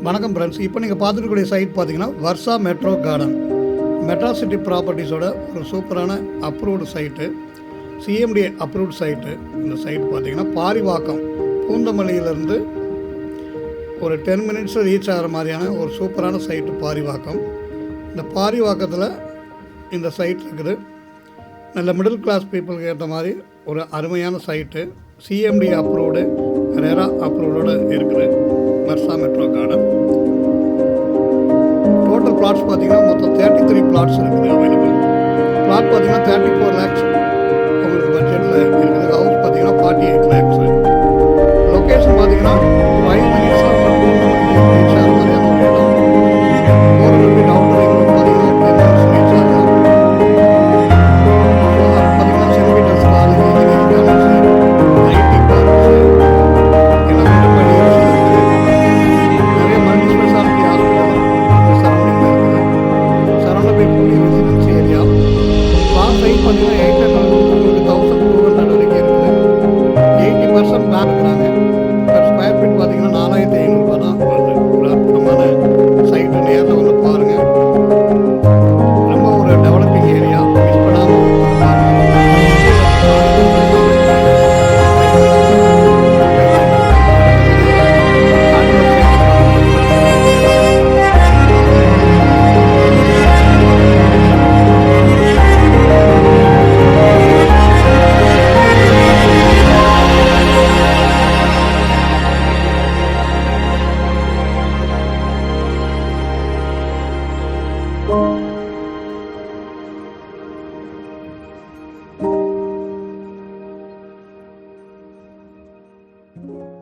வணக்கம் ஃப்ரெண்ட்ஸ். இப்போ நீங்கள் பார்த்துருக்கக்கூடிய சைட் பார்த்தீங்கன்னா வர்ஷா மெட்ரோ கார்டன், மெட்ரா சிட்டி ப்ராப்பர்ட்டிஸோட ஒரு சூப்பரான approved site, CMD approved site. இந்த சைட் பார்த்தீங்கன்னா பாரிவாக்கம், பூந்தமல்லியிலேருந்து ஒரு 10 மினிட்ஸில் ரீச் ஆகிற மாதிரியான ஒரு சூப்பரான சைட்டு பாரிவாக்கம். இந்த பாரிவாக்கத்தில் இந்த சைட் இருக்குது. நல்ல மிடில் கிளாஸ் பீப்புளுக்கு ஏற்ற மாதிரி ஒரு அருமையான சைட்டு, சிஎம்டி அப்ரூவ்டு, ரெரா அப்ரூவ்டோடு இருக்குது Varsha metro garden. Total flats பார்த்தீங்கன்னா மொத்தம் 33 பிளாட்ஸ் இருக்குது அவைலபிள். பிளாட் பார்த்தீங்கன்னா 34 lakhs உங்களுக்கு பட்ஜெட்டில் இருக்குது. ஹவுஸ் பார்த்தீங்கன்னா 48 lakhs. லொக்கேஷன் பார்த்தீங்கன்னா 5 minutes ரீச் ஆகிற மாதிரியான ஒரு இடம். 400 feet அவுட்டர் ரிங் ரோட் பார்த்தீங்கன்னா 10 minutes ரீச் ஆகலாம். பார்த்தீங்கன்னா saint Peter's college, engineering college, IT parks எல்லாமே ரொம்ப நியரஸ்ட் இருக்குது. நிறைய மல்டி ஸ்பெஷாலிட்டி ஹாஸ்பிட்டல் இந்த சரௌண்டிங்கில் இருக்குது. Surrounded by fully residency area. Flat size பார்த்தீங்கன்னா 800 உங்களுக்கு 1200 வரைக்கும் இருக்குது. 80% பேங்க் இருக்கிறாங்க. பர் ஸ்கொயர் ஃபீட் பார்த்தீங்கன்னா 4500 ரூபா தான் வருது. ஒரு அற்புதமான சைட்டு, நேரில் வந்து பாருங்கள். ரொம்ப ஒரு டெவலப்பிங் ஏரியா, மிஸ் பண்ணாமல் you